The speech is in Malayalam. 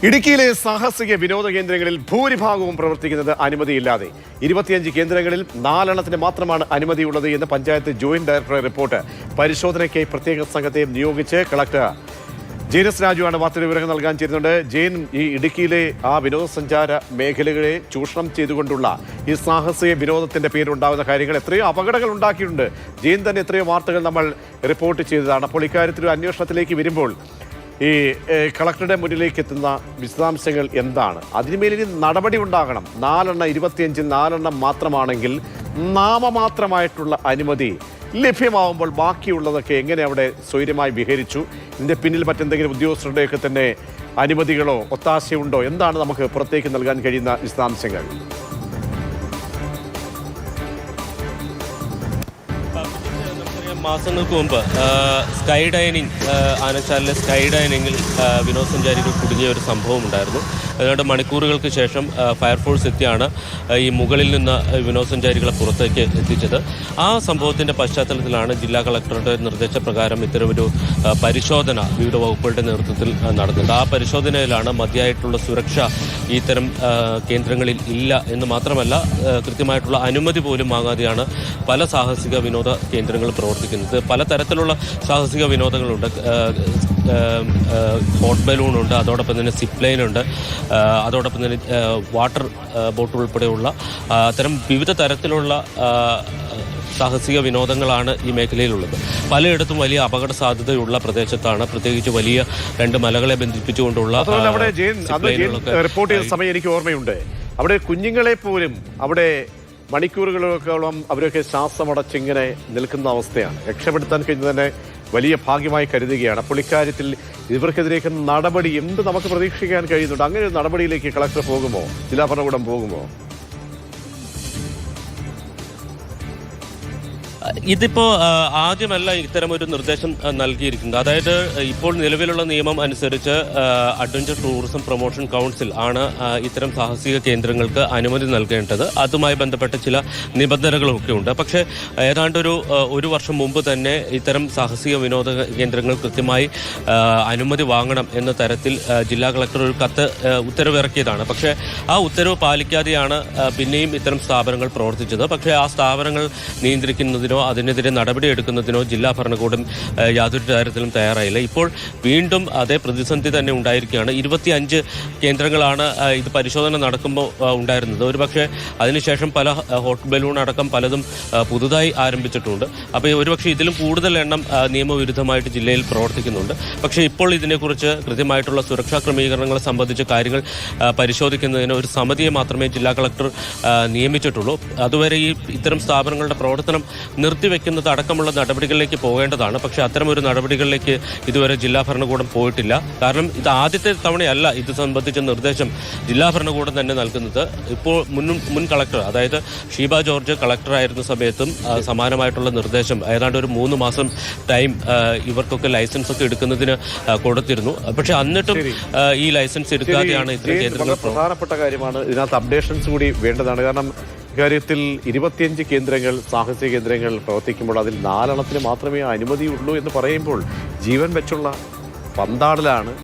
ഇടുക്കിയിലെ സാഹസിക വിനോദ കേന്ദ്രങ്ങളിൽ ഭൂരിഭാഗവും പ്രവർത്തിക്കുന്നത് അനുമതിയില്ലാതെ 25 കേന്ദ്രങ്ങളിൽ 4 മാത്രമാണ് അനുമതിയുള്ളത് എന്ന് പഞ്ചായത്ത് ജോയിന്റ് ഡയറക്ടറുടെ റിപ്പോർട്ട്. പരിശോധനയ്ക്കായി പ്രത്യേക സംഘത്തെ നിയോഗിച്ച് കളക്ടർ ജെയിനസ് രാജുവാണ് വാർത്തയുടെ വിവരങ്ങൾ നൽകാൻ ചേരുന്നുണ്ട്. ജെയിൻ, ഈ ഇടുക്കിയിലെ ആ വിനോദസഞ്ചാര മേഖലകളെ ചൂഷണം ചെയ്തുകൊണ്ടുള്ള ഈ സാഹസിക വിനോദത്തിന്റെ പേരുണ്ടാകുന്ന കാര്യങ്ങൾ എത്രയോ അപകടങ്ങൾ ഉണ്ടാക്കിയിട്ടുണ്ട്. ജെയിൻ തന്നെ എത്രയോ വാർത്തകൾ നമ്മൾ റിപ്പോർട്ട് ചെയ്തതാണ്. അപ്പോൾ ഇക്കാര്യത്തിൽ ഒരു അന്വേഷണത്തിലേക്ക് വരുമ്പോൾ ഈ കളക്ടറുടെ മുന്നിലേക്ക് എത്തുന്ന വിശദാംശങ്ങൾ എന്താണ്? അതിനുമേലിനി നടപടി ഉണ്ടാകണം. 25 4 മാത്രമാണെങ്കിൽ നാമമാത്രമായിട്ടുള്ള അനുമതി ലഭ്യമാവുമ്പോൾ ബാക്കിയുള്ളതൊക്കെ എങ്ങനെ അവിടെ സ്വൈര്യമായി വിഹരിച്ചു? ഇതിൻ്റെ പിന്നിൽ മറ്റെന്തെങ്കിലും ഉദ്യോഗസ്ഥരുടെയൊക്കെ തന്നെ അനുമതികളോ ഒത്താശയുണ്ടോ? എന്താണ് നമുക്ക് പുറത്തേക്ക് നൽകാൻ കഴിയുന്ന വിശദാംശങ്ങൾ? മാസങ്ങൾക്ക് മുമ്പ് സ്കൈ ഡൈനിങ് ആനച്ചാലിലെ സ്കൈ ഡൈനിങ്ങിൽ വിനോദസഞ്ചാരികൾ കുടുങ്ങിയ ഒരു സംഭവം ഉണ്ടായിരുന്നു. അതുകൊണ്ട് മണിക്കൂറുകൾക്ക് ശേഷം ഫയർഫോഴ്സ് എത്തിയാണ് ഈ മുകളിൽ നിന്ന് വിനോദസഞ്ചാരികളെ പുറത്തേക്ക് എത്തിച്ചത്. ആ സംഭവത്തിൻ്റെ പശ്ചാത്തലത്തിലാണ് ജില്ലാ കളക്ടറുടെ നിർദ്ദേശപ്രകാരം ഇത്തരമൊരു പരിശോധന വിവിധ വകുപ്പുകളുടെ നേതൃത്വത്തിൽ നടന്നത്. ആ പരിശോധനയിലാണ് മതിയായിട്ടുള്ള സുരക്ഷ ഇത്തരം കേന്ദ്രങ്ങളിൽ ഇല്ല എന്ന് മാത്രമല്ല, കൃത്യമായിട്ടുള്ള അനുമതി പോലും വാങ്ങാതെയാണ് പല സാഹസിക വിനോദ കേന്ദ്രങ്ങളും പ്രവർത്തിക്കുന്നത്. പലതരത്തിലുള്ള സാഹസിക വിനോദങ്ങളുണ്ട്. ഹോട്ട് ബലൂണുണ്ട്, അതോടൊപ്പം തന്നെ സിപ്പ് ലൈനുണ്ട്, അതോടൊപ്പം തന്നെ വാട്ടർ ബോട്ട് ഉൾപ്പെടെയുള്ള അത്തരം വിവിധ തരത്തിലുള്ള സാഹസിക വിനോദങ്ങളാണ് ഈ മേഖലയിലുള്ളത്. പലയിടത്തും വലിയ അപകട സാധ്യതയുള്ള പ്രദേശത്താണ്, പ്രത്യേകിച്ച് വലിയ 2 മലകളെ ബന്ധിപ്പിച്ചുകൊണ്ടുള്ള റിപ്പോർട്ട് ചെയ്ത സമയം എനിക്ക് ഓർമ്മയുണ്ട്. അവിടെ കുഞ്ഞുങ്ങളെ പോലും അവിടെ മണിക്കൂറുകളോളം അവരൊക്കെ ശ്വാസമടച്ചിങ്ങനെ നിൽക്കുന്ന അവസ്ഥയാണ്. രക്ഷപ്പെടുത്താൻ കഴിഞ്ഞത് തന്നെ വലിയ ഭാഗ്യമായി കരുതുകയാണ്. അപ്പോൾ ഇക്കാര്യത്തിൽ ഇവർക്കെതിരേക്ക് നടപടി എന്ത് നമുക്ക് പ്രതീക്ഷിക്കാൻ കഴിയുന്നുണ്ട്? അങ്ങനെ ഒരു നടപടിയിലേക്ക് കളക്ടർ പോകുമോ? ജില്ലാ ഭരണകൂടം പോകുമോ? ഇതിപ്പോൾ ആദ്യമല്ല ഇത്തരമൊരു നിർദ്ദേശം നൽകിയിരിക്കുന്നത്. അതായത് ഇപ്പോൾ നിലവിലുള്ള നിയമം അനുസരിച്ച് അഡ്വഞ്ചർ ടൂറിസം പ്രൊമോഷൻ കൗൺസിൽ ആണ് ഇത്തരം സാഹസിക കേന്ദ്രങ്ങൾക്ക് അനുമതി നൽകേണ്ടത്. അതുമായി ബന്ധപ്പെട്ട ചില നിബന്ധനകളൊക്കെ ഉണ്ട്. പക്ഷേ ഏതാണ്ട് ഒരു വർഷം മുമ്പ് തന്നെ ഇത്തരം സാഹസിക വിനോദ കേന്ദ്രങ്ങൾ കൃത്യമായി അനുമതി വാങ്ങണം എന്ന തരത്തിൽ ജില്ലാ കളക്ടർ ഒരു കത്ത് ഉത്തരവിറക്കിയതാണ്. പക്ഷേ ആ ഉത്തരവ് പാലിക്കാതെയാണ് പിന്നെയും ഇത്തരം സ്ഥാപനങ്ങൾ പ്രവർത്തിച്ചത്. പക്ഷേ ആ സ്ഥാപനങ്ങൾ നിയന്ത്രിക്കുന്നതിനോ അതിനെതിരെ നടപടിയെടുക്കുന്നതിനോ ജില്ലാ ഭരണകൂടം യാതൊരു തരത്തിലും തയ്യാറായില്ല. ഇപ്പോൾ വീണ്ടും അതേ പ്രതിസന്ധി തന്നെ ഉണ്ടായിരിക്കുകയാണ്. 25 കേന്ദ്രങ്ങളാണ് ഇത് പരിശോധന നടക്കുമ്പോൾ ഉണ്ടായിരുന്നത്. ഒരുപക്ഷെ അതിനുശേഷം പല ഹോട്ട് ബലൂൺ അടക്കം പലതും പുതുതായി ആരംഭിച്ചിട്ടുണ്ട്. അപ്പോൾ ഒരുപക്ഷെ ഇതിലും കൂടുതൽ എണ്ണം നിയമവിരുദ്ധമായിട്ട് ജില്ലയിൽ പ്രവർത്തിക്കുന്നുണ്ട്. പക്ഷേ ഇപ്പോൾ ഇതിനെക്കുറിച്ച് കൃത്യമായിട്ടുള്ള സുരക്ഷാ ക്രമീകരണങ്ങളെ സംബന്ധിച്ച കാര്യങ്ങൾ പരിശോധിക്കുന്നതിന് ഒരു സമിതിയെ മാത്രമേ ജില്ലാ കളക്ടർ നിയമിച്ചിട്ടുള്ളൂ. അതുവരെ ഇത്തരം സ്ഥാപനങ്ങളുടെ പ്രവർത്തനം നിർത്തിവെക്കുന്നത് അടക്കമുള്ള നടപടികളിലേക്ക് പോകേണ്ടതാണ്. പക്ഷേ അത്തരമൊരു നടപടികളിലേക്ക് ഇതുവരെ ജില്ലാ ഭരണകൂടം പോയിട്ടില്ല. കാരണം ഇത് ആദ്യത്തെ തവണയല്ല ഇത് സംബന്ധിച്ച നിർദ്ദേശം ജില്ലാ ഭരണകൂടം തന്നെ നൽകുന്നത്. ഇപ്പോൾ മുൻ കളക്ടർ, അതായത് ഷീബ ജോർജ് കളക്ടറായിരുന്ന സമയത്തും സമാനമായിട്ടുള്ള നിർദ്ദേശം ഏതാണ്ട് ഒരു 3 മാസം ടൈം ഇവർക്കൊക്കെ ലൈസൻസ് ഒക്കെ എടുക്കുന്നതിന് കൊടുത്തിരുന്നു. പക്ഷെ എന്നിട്ടും ഈ ലൈസൻസ് എടുക്കാതെയാണ് ഇത്തരം കേന്ദ്രങ്ങൾ. പ്രധാനപ്പെട്ട കാര്യമാണ്, ഇതിനകത്ത് അപ്ഡേഷൻസ് കൂടി വേണ്ടതാണ്. കാരണം ഇക്കാര്യത്തിൽ 25 കേന്ദ്രങ്ങൾ, സാഹസിക കേന്ദ്രങ്ങൾ പ്രവർത്തിക്കുമ്പോൾ അതിൽ 4 മാത്രമേ അനുമതിയുള്ളൂ എന്ന് പറയുമ്പോൾ ജീവൻ വെച്ചുള്ള പന്താടലാണ്.